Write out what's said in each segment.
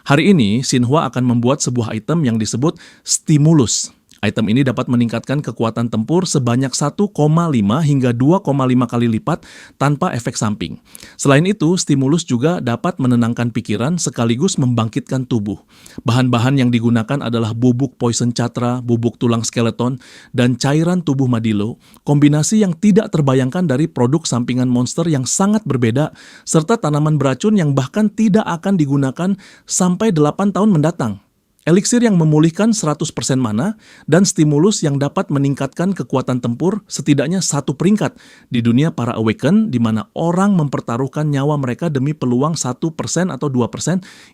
Hari ini, Shinhwa akan membuat sebuah item yang disebut stimulus. Item ini dapat meningkatkan kekuatan tempur sebanyak 1,5 hingga 2,5 kali lipat tanpa efek samping. Selain itu, stimulus juga dapat menenangkan pikiran sekaligus membangkitkan tubuh. Bahan-bahan yang digunakan adalah bubuk poison chakra, bubuk tulang skeleton, dan cairan tubuh Madilo, kombinasi yang tidak terbayangkan dari produk sampingan monster yang sangat berbeda, serta tanaman beracun yang bahkan tidak akan digunakan sampai 8 tahun mendatang. Eliksir yang memulihkan 100% mana dan stimulus yang dapat meningkatkan kekuatan tempur setidaknya 1 peringkat di dunia para Awaken, di mana orang mempertaruhkan nyawa mereka demi peluang 1% atau 2%,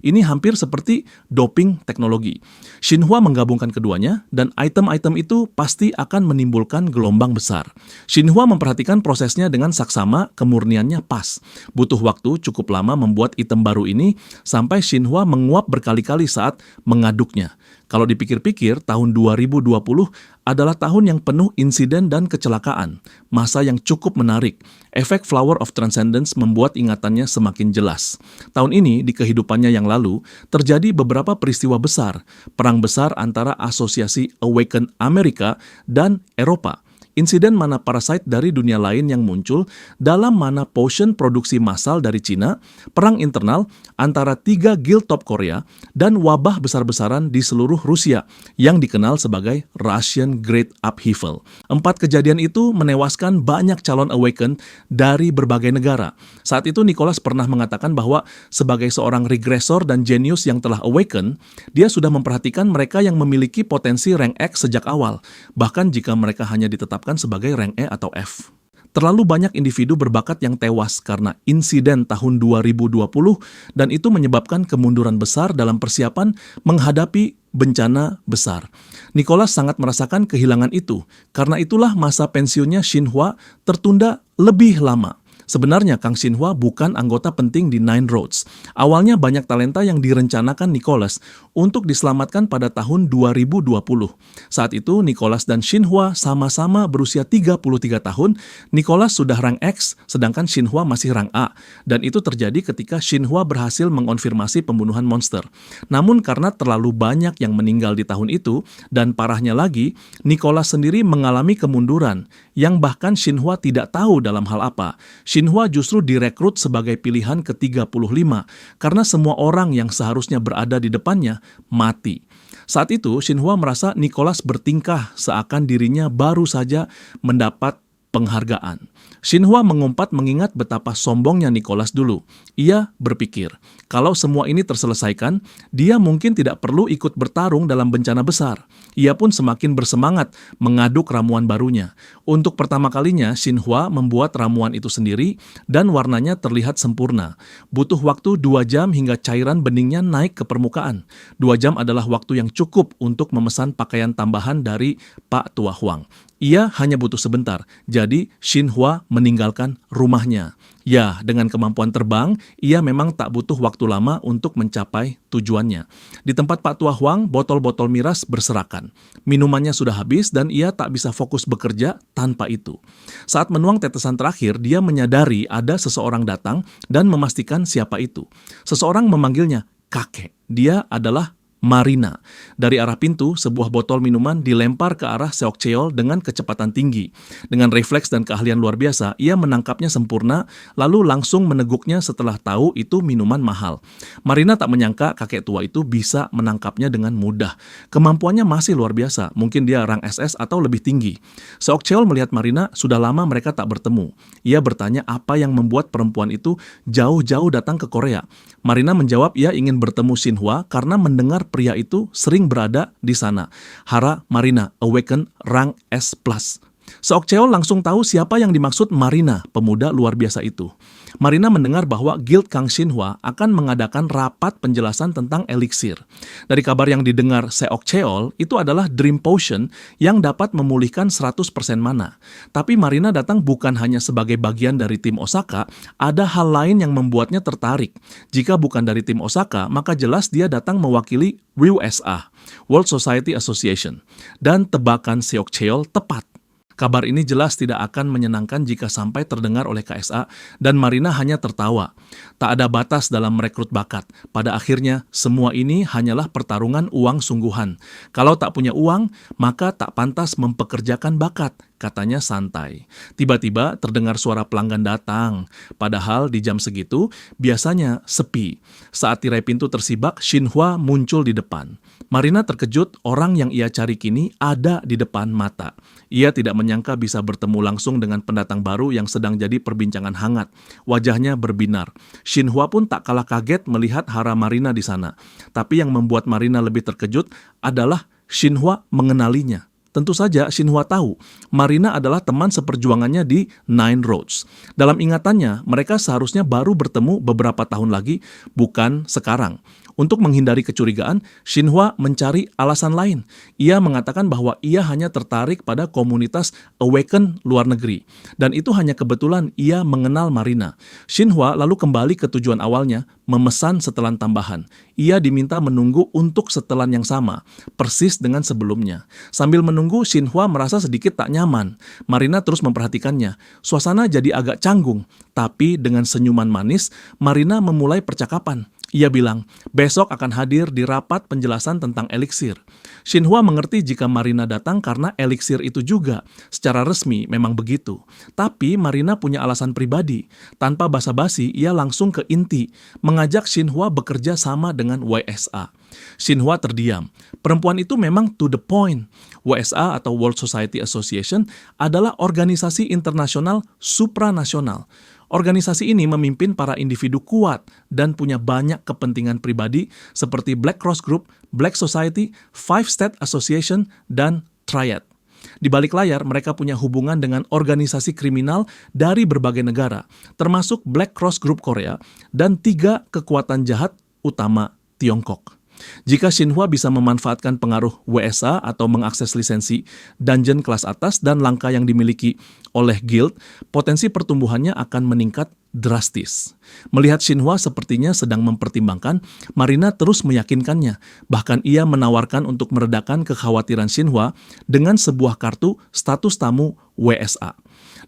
ini hampir seperti doping teknologi. Shinhwa menggabungkan keduanya dan item-item itu pasti akan menimbulkan gelombang besar. Shinhwa memperhatikan prosesnya dengan saksama, kemurniannya pas. Butuh waktu cukup lama membuat item baru ini sampai Shinhwa menguap berkali-kali saat mengaduknya. Kalau dipikir-pikir, tahun 2020 adalah tahun yang penuh insiden dan kecelakaan, masa yang cukup menarik. Efek Flower of Transcendence membuat ingatannya semakin jelas. Tahun ini, di kehidupannya yang lalu, terjadi beberapa peristiwa besar, perang besar antara Asosiasi Awaken Amerika dan Eropa. Insiden mana parasite dari dunia lain yang muncul dalam mana potion produksi massal dari Cina, perang internal antara 3 guild top Korea, dan wabah besar-besaran di seluruh Rusia yang dikenal sebagai Russian Great Upheaval. 4 kejadian itu menewaskan banyak calon Awaken dari berbagai negara. Saat itu Nicholas pernah mengatakan bahwa sebagai seorang regresor dan jenius yang telah Awaken, dia sudah memperhatikan mereka yang memiliki potensi rank X sejak awal, bahkan jika mereka hanya ditetapkan sebagai rank E atau F. Terlalu banyak individu berbakat yang tewas karena insiden tahun 2020 dan itu menyebabkan kemunduran besar dalam persiapan menghadapi bencana besar. Nicholas sangat merasakan kehilangan itu, karena itulah masa pensiunnya Shinhwa tertunda lebih lama. Sebenarnya Kang Shinhwa bukan anggota penting di Nine Roads. Awalnya banyak talenta yang direncanakan Nicholas untuk diselamatkan pada tahun 2020. Saat itu Nicholas dan Shinhwa sama-sama berusia 33 tahun. Nicholas sudah rank X, sedangkan Shinhwa masih rank A. Dan itu terjadi ketika Shinhwa berhasil mengonfirmasi pembunuhan monster. Namun karena terlalu banyak yang meninggal di tahun itu, dan parahnya lagi, Nicholas sendiri mengalami kemunduran, yang bahkan Shinhwa tidak tahu dalam hal apa. Shinhwa justru direkrut sebagai pilihan ke-35 karena semua orang yang seharusnya berada di depannya mati. Saat itu, Shinhwa merasa Nicholas bertingkah seakan dirinya baru saja mendapat penghargaan. Shinhwa mengumpat mengingat betapa sombongnya Nicholas dulu. Ia berpikir, kalau semua ini terselesaikan, dia mungkin tidak perlu ikut bertarung dalam bencana besar. Ia pun semakin bersemangat mengaduk ramuan barunya. Untuk pertama kalinya, Shinhwa membuat ramuan itu sendiri dan warnanya terlihat sempurna. Butuh waktu 2 jam hingga cairan beningnya naik ke permukaan. 2 jam adalah waktu yang cukup untuk memesan pakaian tambahan dari Pak Tua Huang. Ia hanya butuh sebentar, jadi Shinhwa meninggalkan rumahnya. Ya, dengan kemampuan terbang, ia memang tak butuh waktu lama untuk mencapai tujuannya. Di tempat Pak Tua Huang, botol-botol miras berserakan. Minumannya sudah habis dan ia tak bisa fokus bekerja tanpa itu. Saat menuang tetesan terakhir, dia menyadari ada seseorang datang dan memastikan siapa itu. Seseorang memanggilnya kakek. Dia adalah Marina. Dari arah pintu, sebuah botol minuman dilempar ke arah Seok Cheol dengan kecepatan tinggi. Dengan refleks dan keahlian luar biasa, ia menangkapnya sempurna, lalu langsung meneguknya setelah tahu itu minuman mahal. Marina tak menyangka kakek tua itu bisa menangkapnya dengan mudah. Kemampuannya masih luar biasa, mungkin dia rang SS atau lebih tinggi. Seok Cheol melihat Marina, sudah lama mereka tak bertemu. Ia bertanya apa yang membuat perempuan itu jauh-jauh datang ke Korea. Marina menjawab ia ingin bertemu Shinhwa karena mendengar pria itu sering berada di sana. Hara Marina, Awaken rank S+. Seok Cheol langsung tahu siapa yang dimaksud Marina, pemuda luar biasa itu. Marina mendengar bahwa Guild Kang Shinhwa akan mengadakan rapat penjelasan tentang eliksir. Dari kabar yang didengar Seok Cheol, itu adalah Dream Potion yang dapat memulihkan 100% mana. Tapi Marina datang bukan hanya sebagai bagian dari tim Osaka, ada hal lain yang membuatnya tertarik. Jika bukan dari tim Osaka, maka jelas dia datang mewakili WSA, World Society Association. Dan tebakan Seok Cheol tepat. Kabar ini jelas tidak akan menyenangkan jika sampai terdengar oleh KSA dan Marina hanya tertawa. Tak ada batas dalam merekrut bakat. Pada akhirnya, semua ini hanyalah pertarungan uang sungguhan. Kalau tak punya uang, maka tak pantas mempekerjakan bakat, katanya santai. Tiba-tiba terdengar suara pelanggan datang. Padahal di jam segitu, biasanya sepi. Saat tirai pintu tersibak, Xinhua muncul di depan. Marina terkejut, orang yang ia cari kini ada di depan mata. Ia tidak menyangka bisa bertemu langsung dengan pendatang baru yang sedang jadi perbincangan hangat. Wajahnya berbinar. Xinhua pun tak kalah kaget melihat Hara Marina di sana. Tapi yang membuat Marina lebih terkejut adalah Xinhua mengenalinya. Tentu saja Xinhua tahu, Marina adalah teman seperjuangannya di Nine Roads. Dalam ingatannya, mereka seharusnya baru bertemu beberapa tahun lagi, bukan sekarang. Untuk menghindari kecurigaan, Xinhua mencari alasan lain. Ia mengatakan bahwa ia hanya tertarik pada komunitas Awaken luar negeri. Dan itu hanya kebetulan ia mengenal Marina. Xinhua lalu kembali ke tujuan awalnya, memesan setelan tambahan. Ia diminta menunggu untuk setelan yang sama, persis dengan sebelumnya. Sambil menunggu, Xinhua merasa sedikit tak nyaman. Marina terus memperhatikannya. Suasana jadi agak canggung, tapi dengan senyuman manis, Marina memulai percakapan. Ia bilang, besok akan hadir di rapat penjelasan tentang eliksir. Xinhua mengerti jika Marina datang karena eliksir itu juga. Secara resmi memang begitu. Tapi Marina punya alasan pribadi. Tanpa basa-basi, ia langsung ke inti, mengajak Xinhua bekerja sama dengan WSA. Xinhua terdiam. Perempuan itu memang to the point. WSA atau World Society Association adalah organisasi internasional supranasional. Organisasi ini memimpin para individu kuat dan punya banyak kepentingan pribadi seperti Black Cross Group, Black Society, Five State Association, dan Triad. Di balik layar, mereka punya hubungan dengan organisasi kriminal dari berbagai negara, termasuk Black Cross Group Korea dan 3 kekuatan jahat utama Tiongkok. Jika Xinhua bisa memanfaatkan pengaruh WSA atau mengakses lisensi dungeon kelas atas dan langkah yang dimiliki oleh guild, potensi pertumbuhannya akan meningkat drastis. Melihat Xinhua sepertinya sedang mempertimbangkan, Marina terus meyakinkannya. Bahkan ia menawarkan untuk meredakan kekhawatiran Xinhua dengan sebuah kartu status tamu WSA.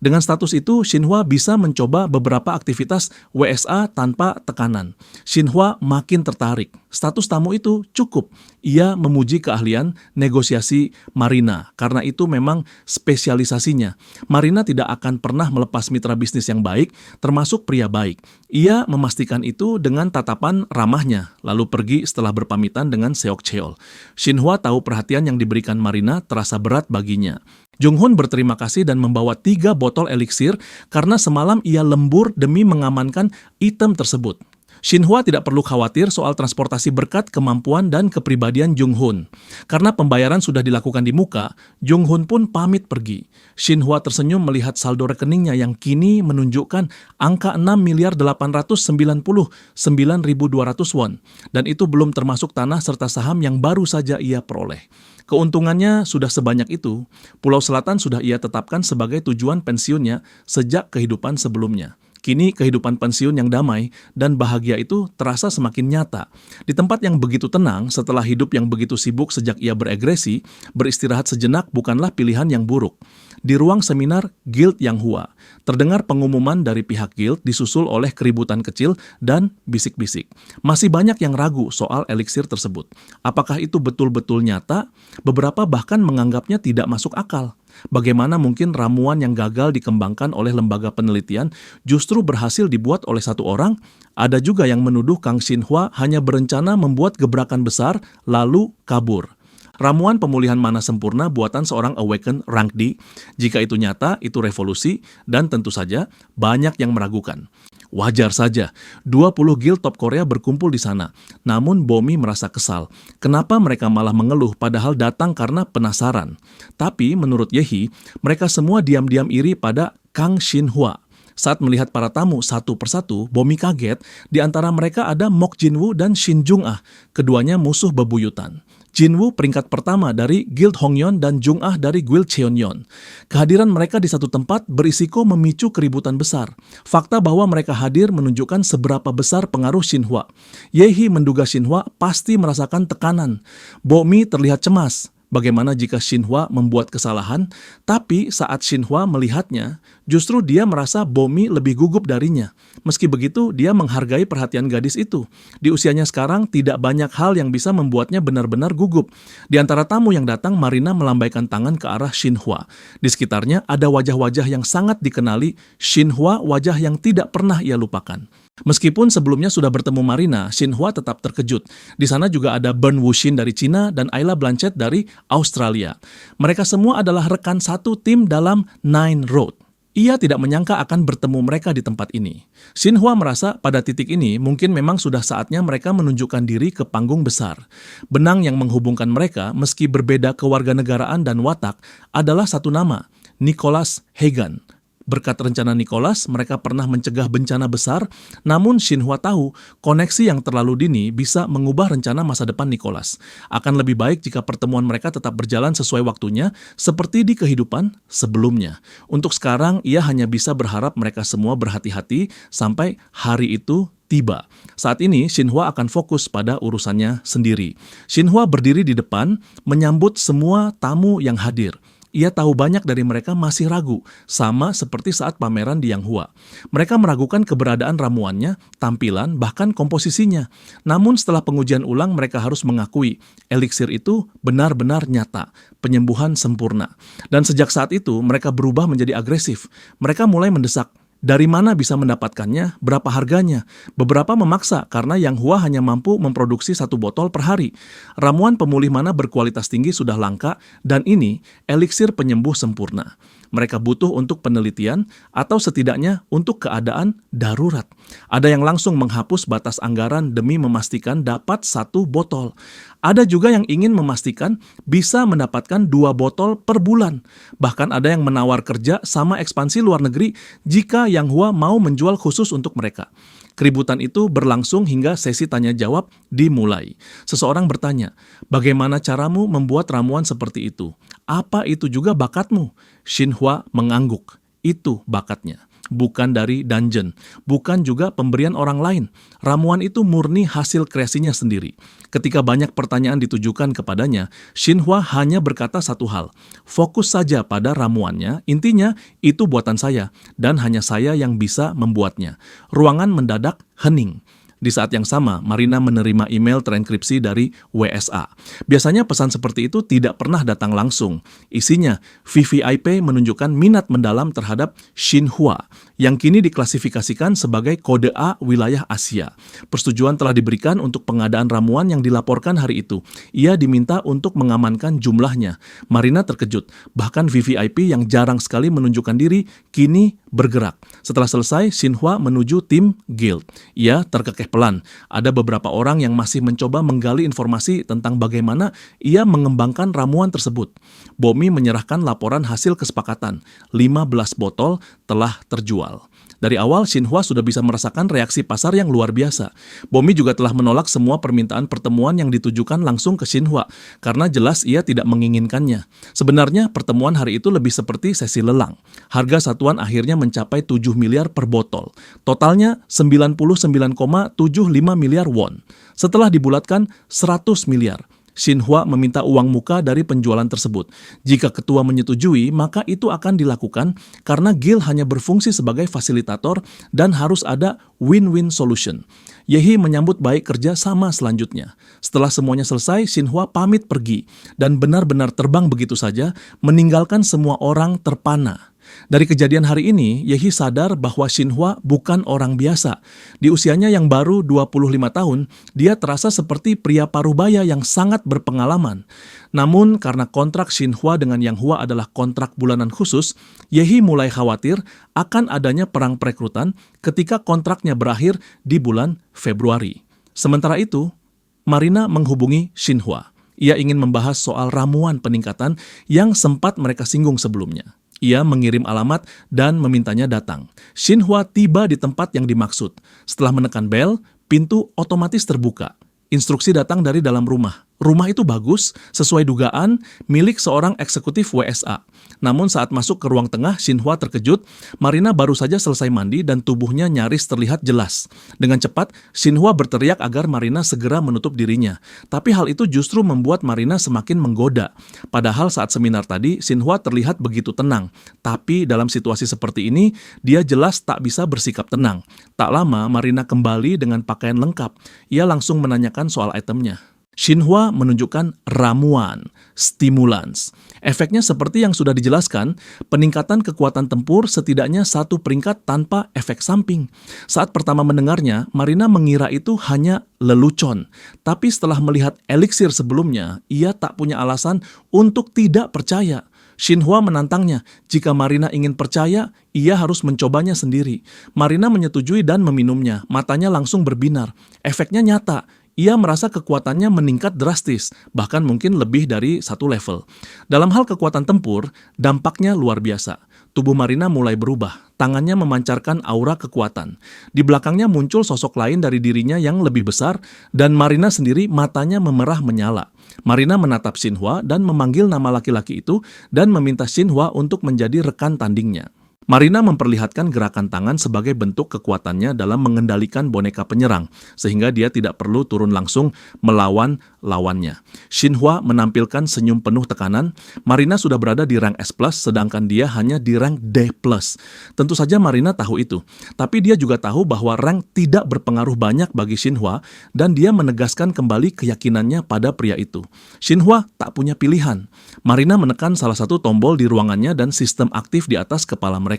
Dengan status itu, Xinhua bisa mencoba beberapa aktivitas WSA tanpa tekanan. Xinhua makin tertarik. Status tamu itu cukup. Ia memuji keahlian negosiasi Marina, karena itu memang spesialisasinya. Marina tidak akan pernah melepas mitra bisnis yang baik, termasuk pria baik. Ia memastikan itu dengan tatapan ramahnya, lalu pergi setelah berpamitan dengan Seok Cheol. Xinhua tahu perhatian yang diberikan Marina terasa berat baginya. Jung-hun berterima kasih dan membawa 3 botol eliksir karena semalam ia lembur demi mengamankan item tersebut. Xinhua tidak perlu khawatir soal transportasi berkat kemampuan dan kepribadian Jung-hun. Karena pembayaran sudah dilakukan di muka, Jung-hun pun pamit pergi. Xinhua tersenyum melihat saldo rekeningnya yang kini menunjukkan angka 6.899.200 won. Dan itu belum termasuk tanah serta saham yang baru saja ia peroleh. Keuntungannya sudah sebanyak itu, Pulau Selatan sudah ia tetapkan sebagai tujuan pensiunnya sejak kehidupan sebelumnya. Kini kehidupan pensiun yang damai dan bahagia itu terasa semakin nyata. Di tempat yang begitu tenang setelah hidup yang begitu sibuk sejak ia beregresi, beristirahat sejenak bukanlah pilihan yang buruk. Di ruang seminar Guild Yang Hua, terdengar pengumuman dari pihak Guild disusul oleh keributan kecil dan bisik-bisik. Masih banyak yang ragu soal eliksir tersebut. Apakah itu betul-betul nyata? Beberapa bahkan menganggapnya tidak masuk akal. Bagaimana mungkin ramuan yang gagal dikembangkan oleh lembaga penelitian justru berhasil dibuat oleh satu orang? Ada juga yang menuduh Kang Xinhua hanya berencana membuat gebrakan besar lalu kabur. Ramuan pemulihan mana sempurna buatan seorang Awaken Rank D. Jika itu nyata, itu revolusi, dan tentu saja banyak yang meragukan. Wajar saja, 20 guild top Korea berkumpul di sana. Namun Bomi merasa kesal. Kenapa mereka malah mengeluh padahal datang karena penasaran? Tapi menurut Yehi, mereka semua diam-diam iri pada Kang Xinhua. Saat melihat para tamu satu persatu, Bomi kaget. Di antara mereka ada Mok Jinwoo dan Shin Jung-ah. Keduanya musuh bebuyutan. Jinwoo peringkat pertama dari Guild Hongyeon dan Jung-ah dari Guild Cheonyeon. Kehadiran mereka di satu tempat berisiko memicu keributan besar. Fakta bahwa mereka hadir menunjukkan seberapa besar pengaruh Xinhua. Yehi menduga Xinhua pasti merasakan tekanan. Bomi terlihat cemas. bagaimana jika Shinhwa membuat kesalahan, tapi saat Shinhwa melihatnya, justru dia merasa Bomi lebih gugup darinya. Meski begitu, dia menghargai perhatian gadis itu. Di usianya sekarang, tidak banyak hal yang bisa membuatnya benar-benar gugup. Di antara tamu yang datang, Marina melambaikan tangan ke arah Shinhwa. Di sekitarnya ada wajah-wajah yang sangat dikenali, Shinhwa wajah yang tidak pernah ia lupakan. Meskipun sebelumnya sudah bertemu Marina, Shinhwa tetap terkejut. Di sana juga ada Bern Wuxin dari Cina dan Ayla Blanchett dari Australia. Mereka semua adalah rekan satu tim dalam Nine Road. Ia tidak menyangka akan bertemu mereka di tempat ini. Shinhwa merasa pada titik ini mungkin memang sudah saatnya mereka menunjukkan diri ke panggung besar. Benang yang menghubungkan mereka, meski berbeda kewarganegaraan dan watak, adalah satu nama, Nicholas Hagan. Berkat rencana Nicholas, mereka pernah mencegah bencana besar, namun Shinhwa tahu koneksi yang terlalu dini bisa mengubah rencana masa depan Nicholas. Akan lebih baik jika pertemuan mereka tetap berjalan sesuai waktunya, seperti di kehidupan sebelumnya. Untuk sekarang, ia hanya bisa berharap mereka semua berhati-hati sampai hari itu tiba. Saat ini, Shinhwa akan fokus pada urusannya sendiri. Shinhwa berdiri di depan, menyambut semua tamu yang hadir. Ia tahu banyak dari mereka masih ragu, sama seperti saat pameran di Yanghua. Mereka meragukan keberadaan ramuannya, tampilan, bahkan komposisinya. Namun setelah pengujian ulang mereka harus mengakui, eliksir itu benar-benar nyata, penyembuhan sempurna. Dan sejak saat itu mereka berubah menjadi agresif. Mereka mulai mendesak. Dari mana bisa mendapatkannya, berapa harganya? Beberapa memaksa karena Yanghua hanya mampu memproduksi 1 botol per hari. Ramuan pemulih mana berkualitas tinggi sudah langka, dan ini eliksir penyembuh sempurna. Mereka butuh untuk penelitian atau setidaknya untuk keadaan darurat. Ada yang langsung menghapus batas anggaran demi memastikan dapat 1 botol. Ada juga yang ingin memastikan bisa mendapatkan 2 botol per bulan. Bahkan ada yang menawar kerja sama ekspansi luar negeri jika Yanghua mau menjual khusus untuk mereka. Keributan itu berlangsung hingga sesi tanya-jawab dimulai. Seseorang bertanya, bagaimana caramu membuat ramuan seperti itu? Apa itu juga bakatmu? Shinhwa mengangguk. Itu bakatnya. Bukan dari dungeon, bukan juga pemberian orang lain. Ramuan itu murni hasil kreasinya sendiri. Ketika banyak pertanyaan ditujukan kepadanya, Shinhwa hanya berkata satu hal, fokus saja pada ramuannya, intinya itu buatan saya, dan hanya saya yang bisa membuatnya. Ruangan mendadak hening. Di saat yang sama, Marina menerima email terenkripsi dari WSA. Biasanya pesan seperti itu tidak pernah datang langsung. Isinya, VVIP menunjukkan minat mendalam terhadap Shinhwa, yang kini diklasifikasikan sebagai kode A wilayah Asia. Persetujuan telah diberikan untuk pengadaan ramuan yang dilaporkan hari itu. Ia diminta untuk mengamankan jumlahnya. Marina terkejut, bahkan VVIP yang jarang sekali menunjukkan diri, kini bergerak. Setelah selesai, Shinhwa menuju tim Guild. Ia terkekeh pelan. Ada beberapa orang yang masih mencoba menggali informasi tentang bagaimana ia mengembangkan ramuan tersebut. Bomi menyerahkan laporan hasil kesepakatan. 15 botol telah terjual. Dari awal, Shinhwa sudah bisa merasakan reaksi pasar yang luar biasa. Bomi juga telah menolak semua permintaan pertemuan yang ditujukan langsung ke Shinhwa, karena jelas ia tidak menginginkannya. Sebenarnya, pertemuan hari itu lebih seperti sesi lelang. Harga satuan akhirnya mencapai 7 miliar per botol. Totalnya 99,75 miliar won. Setelah dibulatkan 100 miliar. Shinhwa meminta uang muka dari penjualan tersebut. Jika ketua menyetujui, maka itu akan dilakukan karena Guild hanya berfungsi sebagai fasilitator dan harus ada win-win solution. Yehi menyambut baik kerja sama selanjutnya. Setelah semuanya selesai, Shinhwa pamit pergi dan benar-benar terbang begitu saja, meninggalkan semua orang terpana. Dari kejadian hari ini, Yehi sadar bahwa Shinhwa bukan orang biasa. Di usianya yang baru 25 tahun, dia terasa seperti pria parubaya yang sangat berpengalaman. Namun, karena kontrak Shinhwa dengan Yanghua adalah kontrak bulanan khusus, Yehi mulai khawatir akan adanya perang perekrutan ketika kontraknya berakhir di bulan Februari. Sementara itu, Marina menghubungi Shinhwa. Ia ingin membahas soal ramuan peningkatan yang sempat mereka singgung sebelumnya. Ia mengirim alamat dan memintanya datang. Shinhwa tiba di tempat yang dimaksud. Setelah menekan bel, pintu otomatis terbuka. Instruksi datang dari dalam rumah. Rumah itu bagus, sesuai dugaan, milik seorang eksekutif WSA. Namun saat masuk ke ruang tengah, Shinhwa terkejut. Marina baru saja selesai mandi dan tubuhnya nyaris terlihat jelas. Dengan cepat, Shinhwa berteriak agar Marina segera menutup dirinya. Tapi hal itu justru membuat Marina semakin menggoda. Padahal saat seminar tadi, Shinhwa terlihat begitu tenang. Tapi dalam situasi seperti ini, dia jelas tak bisa bersikap tenang. Tak lama, Marina kembali dengan pakaian lengkap. Ia langsung menanyakan soal itemnya. Shinhwa menunjukkan ramuan, stimulans. Efeknya seperti yang sudah dijelaskan, peningkatan kekuatan tempur setidaknya 1 peringkat tanpa efek samping. Saat pertama mendengarnya, Marina mengira itu hanya lelucon. Tapi setelah melihat eliksir sebelumnya, ia tak punya alasan untuk tidak percaya. Shinhwa menantangnya, jika Marina ingin percaya, ia harus mencobanya sendiri. Marina menyetujui dan meminumnya, matanya langsung berbinar. Efeknya nyata. Ia merasa kekuatannya meningkat drastis, bahkan mungkin lebih dari 1 level. Dalam hal kekuatan tempur, dampaknya luar biasa. Tubuh Marina mulai berubah, tangannya memancarkan aura kekuatan. Di belakangnya muncul sosok lain dari dirinya yang lebih besar, dan Marina sendiri matanya memerah menyala. Marina menatap Shinhwa dan memanggil nama laki-laki itu dan meminta Shinhwa untuk menjadi rekan tandingnya. Marina memperlihatkan gerakan tangan sebagai bentuk kekuatannya dalam mengendalikan boneka penyerang, sehingga dia tidak perlu turun langsung melawan lawannya. Shinhwa menampilkan senyum penuh tekanan. Marina sudah berada di rank S+, sedangkan dia hanya di rank D+. Tentu saja Marina tahu itu, tapi dia juga tahu bahwa rank tidak berpengaruh banyak bagi Shinhwa, dan dia menegaskan kembali keyakinannya pada pria itu. Shinhwa tak punya pilihan. Marina menekan salah satu tombol di ruangannya dan sistem aktif di atas kepala mereka.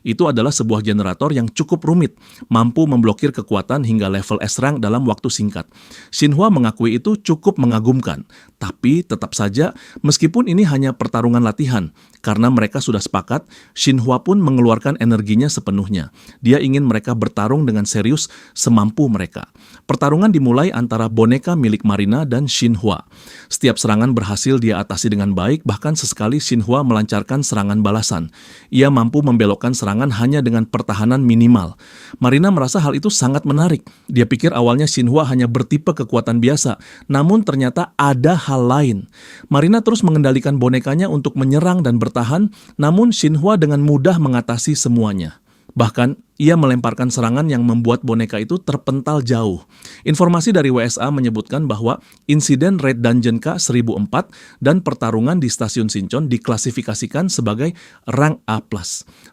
Itu adalah sebuah generator yang cukup rumit, mampu memblokir kekuatan hingga level S-rank dalam waktu singkat. Shinhwa mengakui itu cukup mengagumkan, tapi tetap saja meskipun ini hanya pertarungan latihan, karena mereka sudah sepakat, Shinhwa pun mengeluarkan energinya sepenuhnya. Dia ingin mereka bertarung dengan serius semampu mereka. Pertarungan dimulai antara boneka milik Marina dan Shinhwa. Setiap serangan berhasil dia atasi dengan baik, bahkan sesekali Shinhwa melancarkan serangan balasan. Ia mampu membelokkan serangan hanya dengan pertahanan minimal. Marina merasa hal itu sangat menarik. Dia pikir awalnya Shinhwa hanya bertipe kekuatan biasa, namun ternyata ada hal lain. Marina terus mengendalikan bonekanya untuk menyerang dan bertahan, namun Shinhwa dengan mudah mengatasi semuanya. Bahkan, ia melemparkan serangan yang membuat boneka itu terpental jauh. Informasi dari WSA menyebutkan bahwa insiden Red Dungeon K-1004 dan pertarungan di stasiun Sinchon diklasifikasikan sebagai rank A+.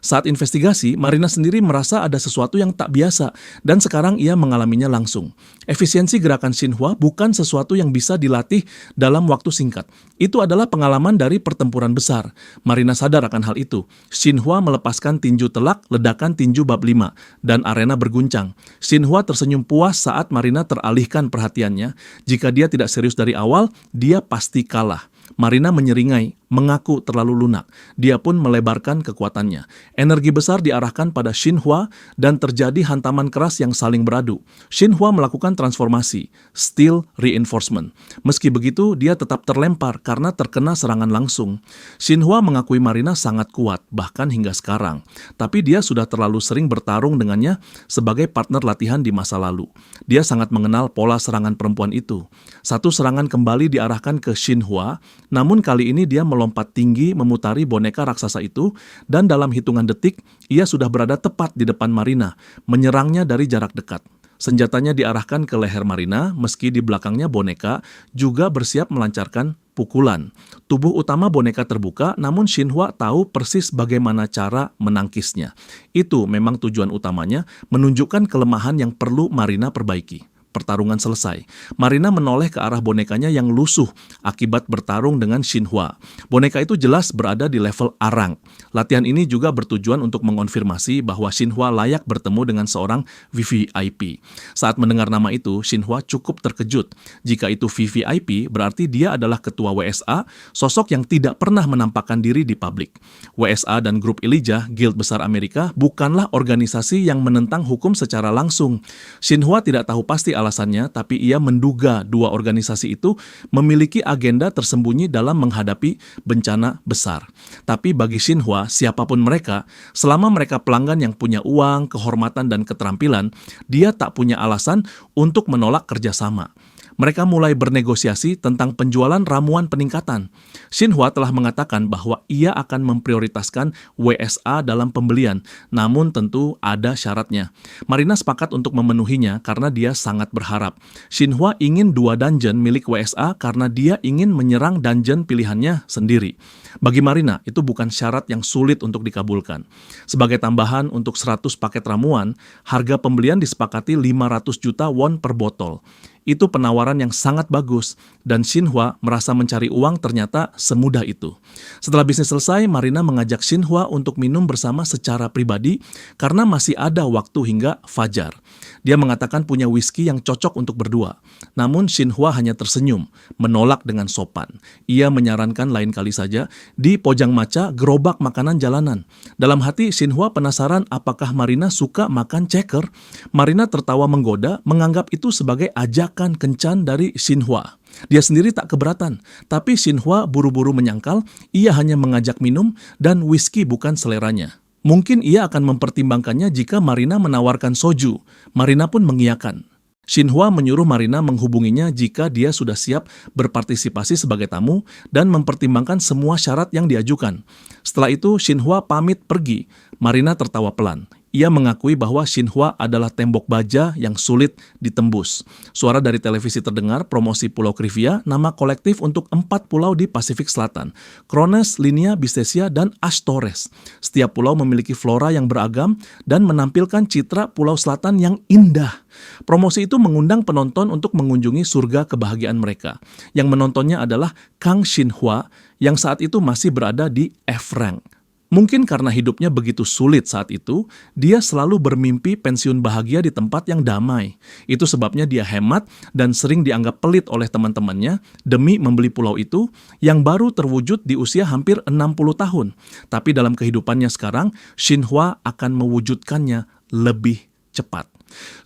Saat investigasi, Marina sendiri merasa ada sesuatu yang tak biasa, dan sekarang ia mengalaminya langsung. Efisiensi gerakan Shinhwa bukan sesuatu yang bisa dilatih dalam waktu singkat. Itu adalah pengalaman dari pertempuran besar. Marina sadar akan hal itu. Shinhwa melepaskan tinju telak, ledakan tinju bab 5, dan arena berguncang. Shinhwa tersenyum puas saat Marina teralihkan perhatiannya. Jika dia tidak serius dari awal, dia pasti kalah. Marina menyeringai, mengaku terlalu lunak. Dia pun melebarkan kekuatannya. Energi besar diarahkan pada Shinhwa dan terjadi hantaman keras yang saling beradu. Shinhwa melakukan transformasi, steel reinforcement. Meski begitu, dia tetap terlempar karena terkena serangan langsung. Shinhwa mengakui Marina sangat kuat, bahkan hingga sekarang. Tapi dia sudah terlalu sering bertarung dengannya sebagai partner latihan di masa lalu. Dia sangat mengenal pola serangan perempuan itu. Satu serangan kembali diarahkan ke Shinhwa, namun kali ini dia melompat tinggi memutari boneka raksasa itu, dan dalam hitungan detik, ia sudah berada tepat di depan Marina, menyerangnya dari jarak dekat. Senjatanya diarahkan ke leher Marina, meski di belakangnya boneka juga bersiap melancarkan pukulan. Tubuh utama boneka terbuka, namun Shinhwa tahu persis bagaimana cara menangkisnya. Itu memang tujuan utamanya, menunjukkan kelemahan yang perlu Marina perbaiki. Pertarungan selesai. Marina menoleh ke arah bonekanya yang lusuh akibat bertarung dengan Shinhwa. Boneka itu jelas berada di level A-rank. Latihan ini juga bertujuan untuk mengonfirmasi bahwa Shinhwa layak bertemu dengan seorang VVIP. Saat mendengar nama itu, Shinhwa cukup terkejut. Jika itu VVIP, berarti dia adalah ketua WSA, sosok yang tidak pernah menampakkan diri di publik. WSA dan grup Elijah, Guild Besar Amerika, bukanlah organisasi yang menentang hukum secara langsung. Shinhwa tidak tahu pasti alasannya, tapi ia menduga dua organisasi itu memiliki agenda tersembunyi dalam menghadapi bencana besar. Tapi bagi Shinhwa, siapapun mereka, selama mereka pelanggan yang punya uang, kehormatan, dan keterampilan, dia tak punya alasan untuk menolak kerjasama. Mereka mulai bernegosiasi tentang penjualan ramuan peningkatan. Xinhua telah mengatakan bahwa ia akan memprioritaskan WSA dalam pembelian, namun tentu ada syaratnya. Marina sepakat untuk memenuhinya karena dia sangat berharap. Xinhua ingin 2 dungeon milik WSA karena dia ingin menyerang dungeon pilihannya sendiri. Bagi Marina, itu bukan syarat yang sulit untuk dikabulkan. Sebagai tambahan untuk 100 paket ramuan, harga pembelian disepakati 500 juta won per botol. Itu penawaran yang sangat bagus, dan Xinhua merasa mencari uang ternyata semudah itu. Setelah bisnis selesai, Marina mengajak Xinhua untuk minum bersama secara pribadi karena masih ada waktu hingga fajar. Dia mengatakan punya whisky yang cocok untuk berdua. Namun Xinhua hanya tersenyum, menolak dengan sopan. Ia menyarankan lain kali saja di Pojangmacha gerobak makanan jalanan. Dalam hati Xinhua penasaran apakah Marina suka makan ceker. Marina tertawa menggoda, menganggap itu sebagai ajakan kencan dari Xinhua. Dia sendiri tak keberatan, tapi Xinhua buru-buru menyangkal ia hanya mengajak minum dan whisky bukan seleranya. Mungkin ia akan mempertimbangkannya jika Marina menawarkan soju. Marina pun mengiyakan. Xinhua menyuruh Marina menghubunginya jika dia sudah siap berpartisipasi sebagai tamu dan mempertimbangkan semua syarat yang diajukan. Setelah itu, Xinhua pamit pergi. Marina tertawa pelan. Ia mengakui bahwa Xinhua adalah tembok baja yang sulit ditembus. Suara dari televisi terdengar promosi Pulau Krivia, nama kolektif untuk 4 pulau di Pasifik Selatan, Krones, Linia, Bistesia, dan Astores. Setiap pulau memiliki flora yang beragam dan menampilkan citra Pulau Selatan yang indah. Promosi itu mengundang penonton untuk mengunjungi surga kebahagiaan mereka. Yang menontonnya adalah Kang Xinhua yang saat itu masih berada di F-Rank. Mungkin karena hidupnya begitu sulit saat itu, dia selalu bermimpi pensiun bahagia di tempat yang damai. Itu sebabnya dia hemat dan sering dianggap pelit oleh teman-temannya demi membeli pulau itu yang baru terwujud di usia hampir 60 tahun. Tapi dalam kehidupannya sekarang, Xinhua akan mewujudkannya lebih cepat.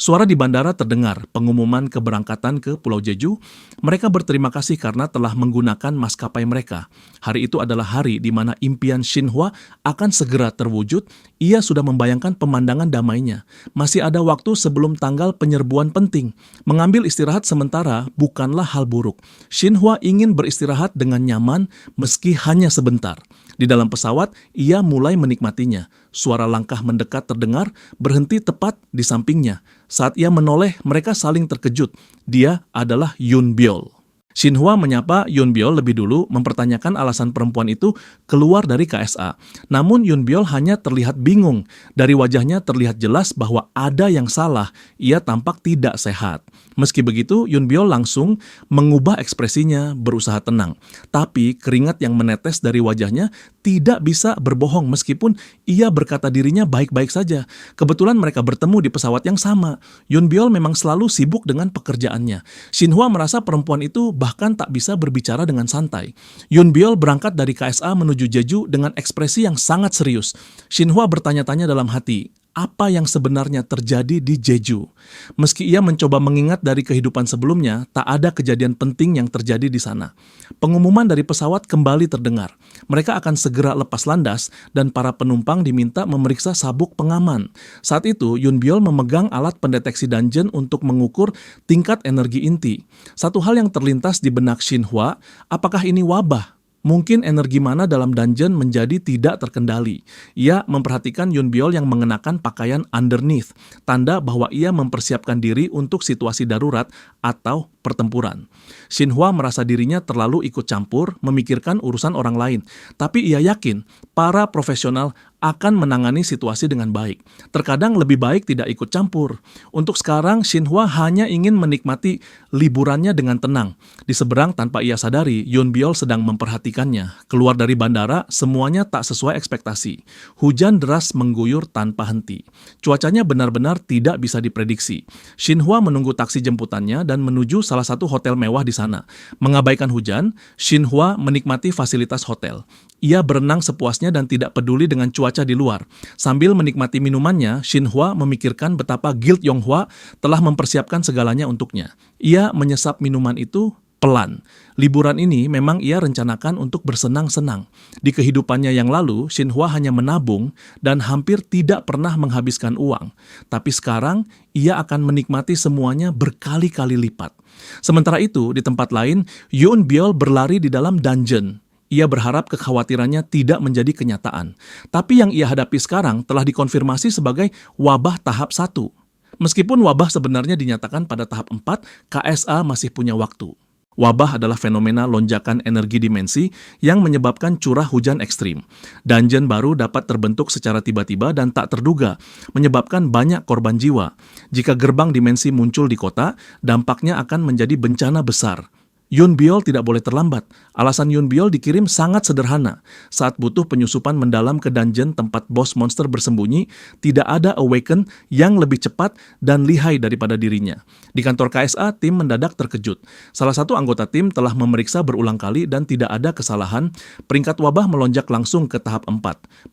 Suara di bandara terdengar, pengumuman keberangkatan ke Pulau Jeju. Mereka berterima kasih karena telah menggunakan maskapai mereka. Hari itu adalah hari di mana impian Xinhua akan segera terwujud. Ia sudah membayangkan pemandangan damainya. Masih ada waktu sebelum tanggal penyerbuan penting. Mengambil istirahat sementara bukanlah hal buruk. Xinhua ingin beristirahat dengan nyaman meski hanya sebentar. Di dalam pesawat, ia mulai menikmatinya. Suara langkah mendekat terdengar, berhenti tepat di sampingnya. Saat ia menoleh, mereka saling terkejut. Dia adalah Yoon Byul. Xinhua menyapa Yoon Byul lebih dulu, mempertanyakan alasan perempuan itu keluar dari KSA. Namun Yoon Byul hanya terlihat bingung. Dari wajahnya terlihat jelas bahwa ada yang salah. Ia tampak tidak sehat. Meski begitu, Yoon Byul langsung mengubah ekspresinya, berusaha tenang. Tapi keringat yang menetes dari wajahnya tidak bisa berbohong meskipun ia berkata dirinya baik-baik saja. Kebetulan mereka bertemu di pesawat yang sama. Yoon Byul memang selalu sibuk dengan pekerjaannya. Xinhua merasa perempuan itu bahkan tak bisa berbicara dengan santai. Yoon Byul berangkat dari KSA menuju Jeju dengan ekspresi yang sangat serius. Xinhua bertanya-tanya dalam hati, apa yang sebenarnya terjadi di Jeju? Meski ia mencoba mengingat dari kehidupan sebelumnya, tak ada kejadian penting yang terjadi di sana. Pengumuman dari pesawat kembali terdengar. Mereka akan segera lepas landas dan para penumpang diminta memeriksa sabuk pengaman. Saat itu, Yoon Byul memegang alat pendeteksi dungeon untuk mengukur tingkat energi inti. Satu hal yang terlintas di benak Xinhua, apakah ini wabah? Mungkin energi mana dalam dungeon menjadi tidak terkendali. Ia memperhatikan Yoon Byul yang mengenakan pakaian underneath, tanda bahwa ia mempersiapkan diri untuk situasi darurat atau pertempuran. Xinhua merasa dirinya terlalu ikut campur, memikirkan urusan orang lain. Tapi ia yakin para profesional akan menangani situasi dengan baik. Terkadang lebih baik tidak ikut campur. Untuk sekarang, Xinhua hanya ingin menikmati liburannya dengan tenang. Di seberang tanpa ia sadari, Yoon Byul sedang memperhatikannya. Keluar dari bandara, semuanya tak sesuai ekspektasi. Hujan deras mengguyur tanpa henti. Cuacanya benar-benar tidak bisa diprediksi. Xinhua menunggu taksi jemputannya dan menuju salah satu hotel mewah di sana. Mengabaikan hujan, Xinhua menikmati fasilitas hotel. Ia berenang sepuasnya dan tidak peduli dengan cuaca di luar. Sambil menikmati minumannya, Xinhua memikirkan betapa Guild Yonghua telah mempersiapkan segalanya untuknya. Ia menyesap minuman itu pelan. Liburan ini memang ia rencanakan untuk bersenang-senang. Di kehidupannya yang lalu, Xinhua hanya menabung dan hampir tidak pernah menghabiskan uang. Tapi sekarang, ia akan menikmati semuanya berkali-kali lipat. Sementara itu, di tempat lain, Yoon Byul berlari di dalam dungeon. Ia berharap kekhawatirannya tidak menjadi kenyataan. Tapi yang ia hadapi sekarang telah dikonfirmasi sebagai wabah tahap 1. Meskipun wabah sebenarnya dinyatakan pada tahap 4, KSA masih punya waktu. Wabah adalah fenomena lonjakan energi dimensi yang menyebabkan curah hujan ekstrim. Dungeon baru dapat terbentuk secara tiba-tiba dan tak terduga, menyebabkan banyak korban jiwa. Jika gerbang dimensi muncul di kota, dampaknya akan menjadi bencana besar. Yoon Byul tidak boleh terlambat. Alasan Yoon Byul dikirim sangat sederhana. Saat butuh penyusupan mendalam ke dungeon tempat bos monster bersembunyi, tidak ada awaken yang lebih cepat dan lihai daripada dirinya. Di kantor KSA, tim mendadak terkejut. Salah satu anggota tim telah memeriksa berulang kali dan tidak ada kesalahan. Peringkat wabah melonjak langsung ke tahap 4,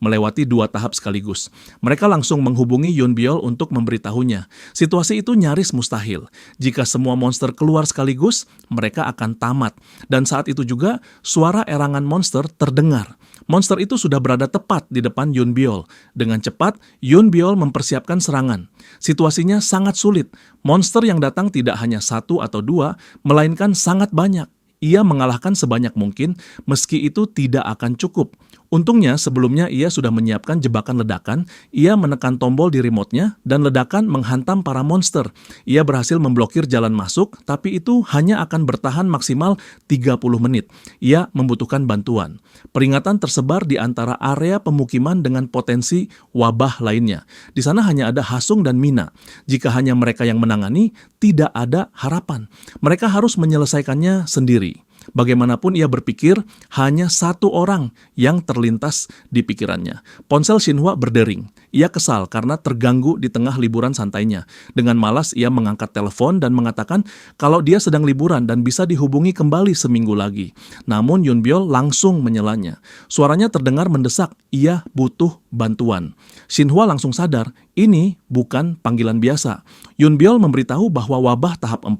melewati 2 tahap sekaligus. Mereka langsung menghubungi Yoon Byul untuk memberitahunya. Situasi itu nyaris mustahil. Jika semua monster keluar sekaligus, mereka akan tamat. Dan saat itu juga, suara erangan monster terdengar. Monster itu sudah berada tepat di depan Yoon Byul. Dengan cepat, Yoon Byul mempersiapkan serangan. Situasinya sangat sulit. Monster yang datang tidak hanya 1 atau 2, melainkan sangat banyak. Ia mengalahkan sebanyak mungkin, meski itu tidak akan cukup. Untungnya, sebelumnya ia sudah menyiapkan jebakan ledakan, ia menekan tombol di remote-nya, dan ledakan menghantam para monster. Ia berhasil memblokir jalan masuk, tapi itu hanya akan bertahan maksimal 30 menit. Ia membutuhkan bantuan. Peringatan tersebar di antara area pemukiman dengan potensi wabah lainnya. Di sana hanya ada Hasung dan Mina. Jika hanya mereka yang menangani, tidak ada harapan. Mereka harus menyelesaikannya sendiri. Bagaimanapun ia berpikir, hanya 1 orang yang terlintas di pikirannya. Ponsel Xinhua berdering. Ia kesal karena terganggu di tengah liburan santainya. Dengan malas ia mengangkat telepon dan mengatakan kalau dia sedang liburan dan bisa dihubungi kembali seminggu lagi. Namun Yoon Byul langsung menyelanya. Suaranya terdengar mendesak, ia butuh bantuan. Xinhua langsung sadar, ini bukan panggilan biasa. Yoon Byul memberitahu bahwa wabah tahap 4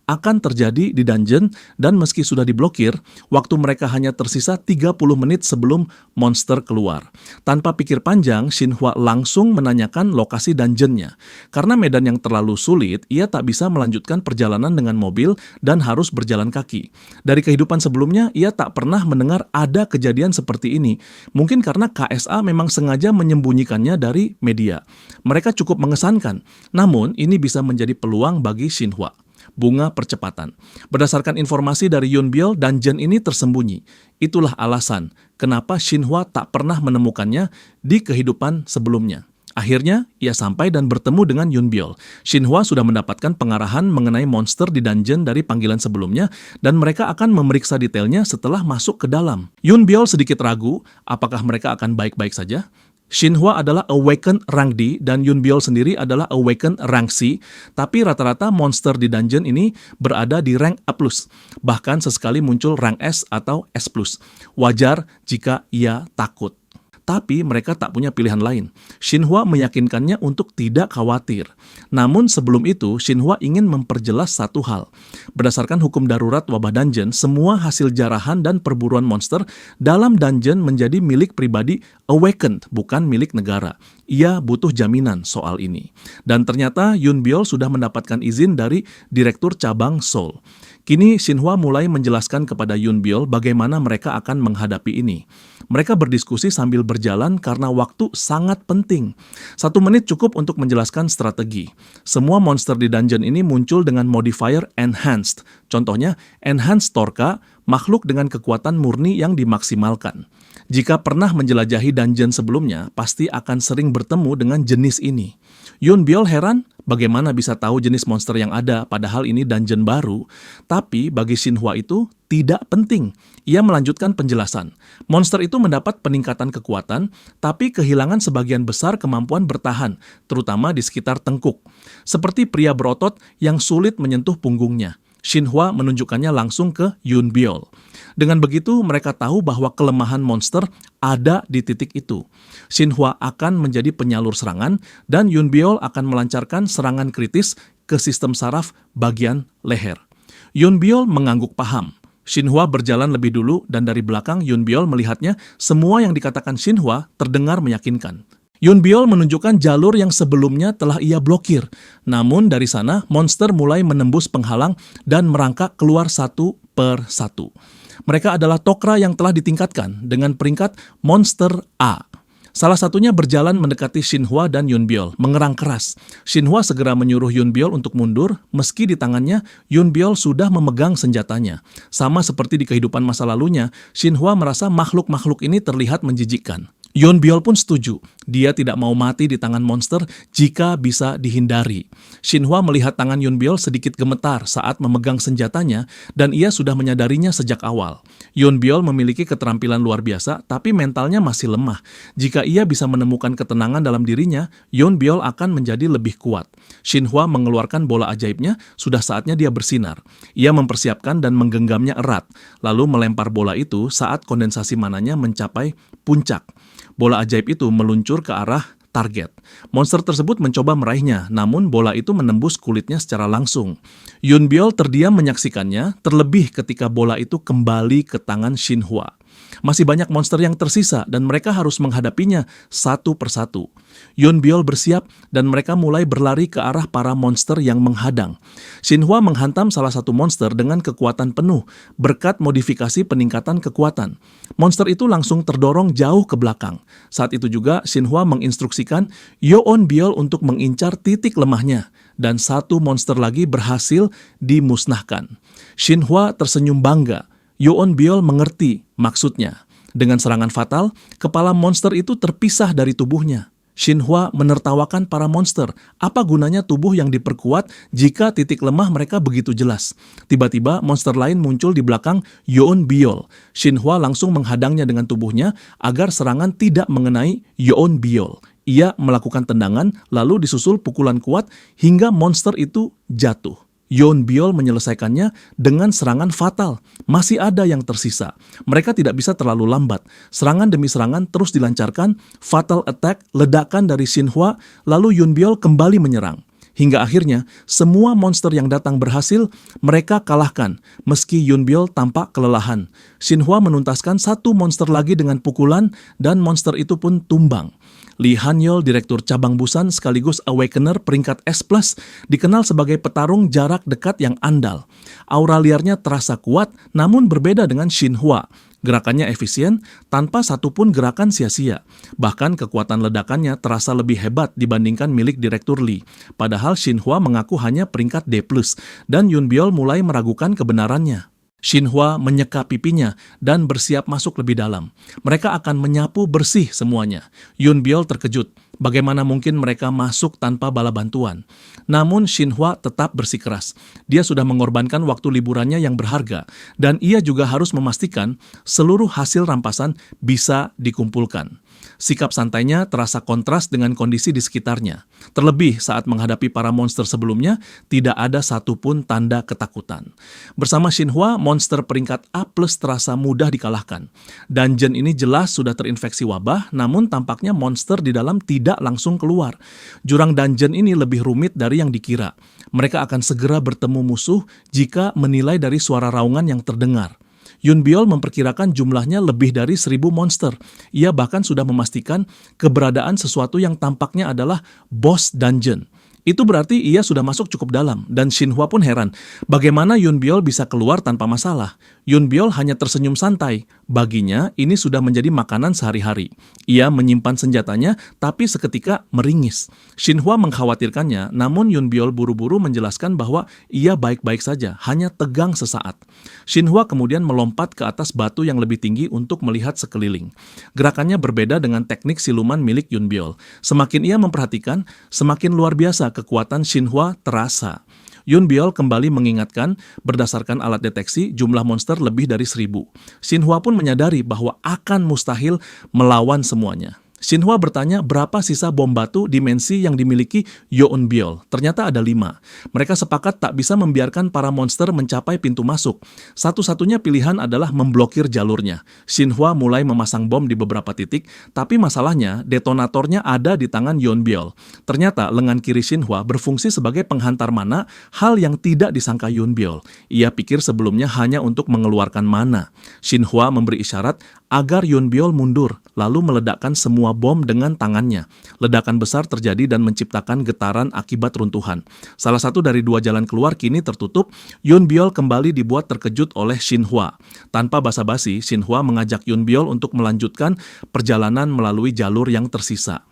akan terjadi di dungeon dan meski sudah diblokir, waktu mereka hanya tersisa 30 menit sebelum monster keluar. Tanpa pikir panjang, Xinhua langsung menanyakan lokasi dungeonnya. Karena medan yang terlalu sulit, ia tak bisa melanjutkan perjalanan dengan mobil dan harus berjalan kaki. Dari kehidupan sebelumnya, ia tak pernah mendengar ada kejadian seperti ini. Mungkin karena KSA memang sengaja menyembunyikannya dari media. Mereka cukup mengesankan, namun ini bisa menjadi peluang bagi Xinhua. Bunga percepatan. Berdasarkan informasi dari Yoon Byul, dungeon ini tersembunyi. Itulah alasan kenapa Xinhua tak pernah menemukannya di kehidupan sebelumnya. Akhirnya, ia sampai dan bertemu dengan Yoon Byul. Xinhua sudah mendapatkan pengarahan mengenai monster di dungeon dari panggilan sebelumnya, dan mereka akan memeriksa detailnya setelah masuk ke dalam. Yoon Byul sedikit ragu, apakah mereka akan baik-baik saja? Xinhua adalah Awakened Rank D dan Yoon Byul sendiri adalah Awakened Rank C, tapi rata-rata monster di dungeon ini berada di rank A+. Bahkan sesekali muncul rank S atau S+. Wajar jika ia takut. Tapi mereka tak punya pilihan lain. Xinhua meyakinkannya untuk tidak khawatir. Namun sebelum itu, Xinhua ingin memperjelas satu hal. Berdasarkan hukum darurat wabah dungeon, semua hasil jarahan dan perburuan monster dalam dungeon menjadi milik pribadi Awakened, bukan milik negara. Ia butuh jaminan soal ini. Dan ternyata Yoon Byul sudah mendapatkan izin dari Direktur Cabang Seoul. Kini Xinhua mulai menjelaskan kepada Yoon Byul bagaimana mereka akan menghadapi ini. Mereka berdiskusi sambil berjalan karena waktu sangat penting. 1 menit cukup untuk menjelaskan strategi. Semua monster di dungeon ini muncul dengan modifier enhanced. Contohnya, enhanced Torka, makhluk dengan kekuatan murni yang dimaksimalkan. Jika pernah menjelajahi dungeon sebelumnya, pasti akan sering bertemu dengan jenis ini. Yoon Byul heran, bagaimana bisa tahu jenis monster yang ada padahal ini dungeon baru? Tapi bagi Xinhua itu tidak penting. Ia melanjutkan penjelasan. Monster itu mendapat peningkatan kekuatan, tapi kehilangan sebagian besar kemampuan bertahan, terutama di sekitar tengkuk. Seperti pria berotot yang sulit menyentuh punggungnya. Xinhua menunjukkannya langsung ke Yoon Byul. Dengan begitu, mereka tahu bahwa kelemahan monster ada di titik itu. Xinhua akan menjadi penyalur serangan, dan Yoon Byul akan melancarkan serangan kritis ke sistem saraf bagian leher. Yun Biol mengangguk paham. Shinhwa berjalan lebih dulu dan dari belakang Yun Biol melihatnya semua yang dikatakan Shinhwa terdengar meyakinkan. Yun Biol menunjukkan jalur yang sebelumnya telah ia blokir. Namun dari sana monster mulai menembus penghalang dan merangkak keluar satu per satu. Mereka adalah Tok'ra yang telah ditingkatkan dengan peringkat Monster A. Salah satunya berjalan mendekati Shinhwa dan Yun Biol, mengerang keras. Shinhwa segera menyuruh Yun Biol untuk mundur, meski di tangannya Yun Biol sudah memegang senjatanya. Sama seperti di kehidupan masa lalunya, Shinhwa merasa makhluk-makhluk ini terlihat menjijikkan. Yun Biol pun setuju. Dia tidak mau mati di tangan monster jika bisa dihindari. Shinhwa melihat tangan Yun Biol sedikit gemetar saat memegang senjatanya dan ia sudah menyadarinya sejak awal. Yun Biol memiliki keterampilan luar biasa tapi mentalnya masih lemah. Jika ia bisa menemukan ketenangan dalam dirinya, Yun Biol akan menjadi lebih kuat. Shinhwa mengeluarkan bola ajaibnya, sudah saatnya dia bersinar. Ia mempersiapkan dan menggenggamnya erat, lalu melempar bola itu saat kondensasi mananya mencapai puncak. Bola ajaib itu meluncur ke arah target. Monster tersebut mencoba meraihnya, namun bola itu menembus kulitnya secara langsung. Yun Biol terdiam menyaksikannya, terlebih ketika bola itu kembali ke tangan Shinhwa. Masih banyak monster yang tersisa dan mereka harus menghadapinya satu persatu. Yun Biol bersiap dan mereka mulai berlari ke arah para monster yang menghadang. Shinhwa menghantam salah satu monster dengan kekuatan penuh berkat modifikasi peningkatan kekuatan. Monster itu langsung terdorong jauh ke belakang. Saat itu juga Shinhwa menginstruksikan Yoon Biol untuk mengincar titik lemahnya dan satu monster lagi berhasil dimusnahkan. Shinhwa tersenyum bangga. Yoon Biol mengerti maksudnya. Dengan serangan fatal, kepala monster itu terpisah dari tubuhnya. Shinhwa menertawakan para monster. Apa gunanya tubuh yang diperkuat jika titik lemah mereka begitu jelas? Tiba-tiba monster lain muncul di belakang Yoon Biol. Shinhwa langsung menghadangnya dengan tubuhnya agar serangan tidak mengenai Yoon Biol. Ia melakukan tendangan lalu disusul pukulan kuat hingga monster itu jatuh. Yoon Biol menyelesaikannya dengan serangan fatal. Masih ada yang tersisa. Mereka tidak bisa terlalu lambat. Serangan demi serangan terus dilancarkan, fatal attack, ledakan dari Shinhwa, lalu Yoon Biol kembali menyerang. Hingga akhirnya, semua monster yang datang berhasil, mereka kalahkan, meski Yoon Biol tampak kelelahan. Shinhwa menuntaskan satu monster lagi dengan pukulan, dan monster itu pun tumbang. Lee Han-yeol, Direktur Cabang Busan sekaligus Awakener peringkat S+, dikenal sebagai petarung jarak dekat yang andal. Aura liarnya terasa kuat, namun berbeda dengan Shinhwa. Gerakannya efisien, tanpa satupun gerakan sia-sia. Bahkan kekuatan ledakannya terasa lebih hebat dibandingkan milik Direktur Lee. Padahal Shinhwa mengaku hanya peringkat D+, dan Yoon Biol mulai meragukan kebenarannya. Shinhwa menyeka pipinya dan bersiap masuk lebih dalam. Mereka akan menyapu bersih semuanya. Yoon Biol terkejut. Bagaimana mungkin mereka masuk tanpa bala bantuan? Namun Shinhwa tetap bersikeras. Dia sudah mengorbankan waktu liburannya yang berharga, dan ia juga harus memastikan seluruh hasil rampasan bisa dikumpulkan. Sikap santainya terasa kontras dengan kondisi di sekitarnya. Terlebih saat menghadapi para monster sebelumnya, tidak ada satupun tanda ketakutan. Bersama Shinhwa, monster peringkat A+ terasa mudah dikalahkan. Dungeon ini jelas sudah terinfeksi wabah, namun tampaknya monster di dalam tidak langsung keluar. Jurang dungeon ini lebih rumit dari yang dikira. Mereka akan segera bertemu musuh jika menilai dari suara raungan yang terdengar. Yoon Biol memperkirakan jumlahnya lebih dari 1.000 monster. Ia bahkan sudah memastikan keberadaan sesuatu yang tampaknya adalah boss dungeon. Itu berarti ia sudah masuk cukup dalam, dan Shinhwa pun heran. Bagaimana Yoon Biol bisa keluar tanpa masalah? Yoon Biol hanya tersenyum santai. Baginya, ini sudah menjadi makanan sehari-hari. Ia menyimpan senjatanya, tapi seketika meringis. Shinhwa mengkhawatirkannya, namun Yoon Biol buru-buru menjelaskan bahwa ia baik-baik saja, hanya tegang sesaat. Shinhwa kemudian melompat ke atas batu yang lebih tinggi untuk melihat sekeliling. Gerakannya berbeda dengan teknik siluman milik Yoon Biol. Semakin ia memperhatikan, semakin luar biasa kekuatan Shinhwa terasa. Yoon Biol kembali mengingatkan, berdasarkan alat deteksi, jumlah monster lebih dari 1.000. Shinhwa pun menyadari bahwa akan mustahil melawan semuanya. Xinhua bertanya berapa sisa bom batu dimensi yang dimiliki Yeonbyeol. Ternyata ada 5. Mereka sepakat tak bisa membiarkan para monster mencapai pintu masuk. Satu-satunya pilihan adalah memblokir jalurnya. Xinhua mulai memasang bom di beberapa titik, tapi masalahnya detonatornya ada di tangan Yeonbyeol. Ternyata lengan kiri Xinhua berfungsi sebagai penghantar mana, hal yang tidak disangka Yeonbyeol. Ia pikir sebelumnya hanya untuk mengeluarkan mana. Xinhua memberi isyarat agar Yeonbyeol mundur, lalu meledakkan semua bom dengan tangannya. Ledakan besar terjadi dan menciptakan getaran akibat runtuhan. Salah satu dari 2 jalan keluar kini tertutup. Yeonbyeol kembali dibuat terkejut oleh Xinhua. Tanpa basa-basi, Xinhua mengajak Yeonbyeol untuk melanjutkan perjalanan melalui jalur yang tersisa.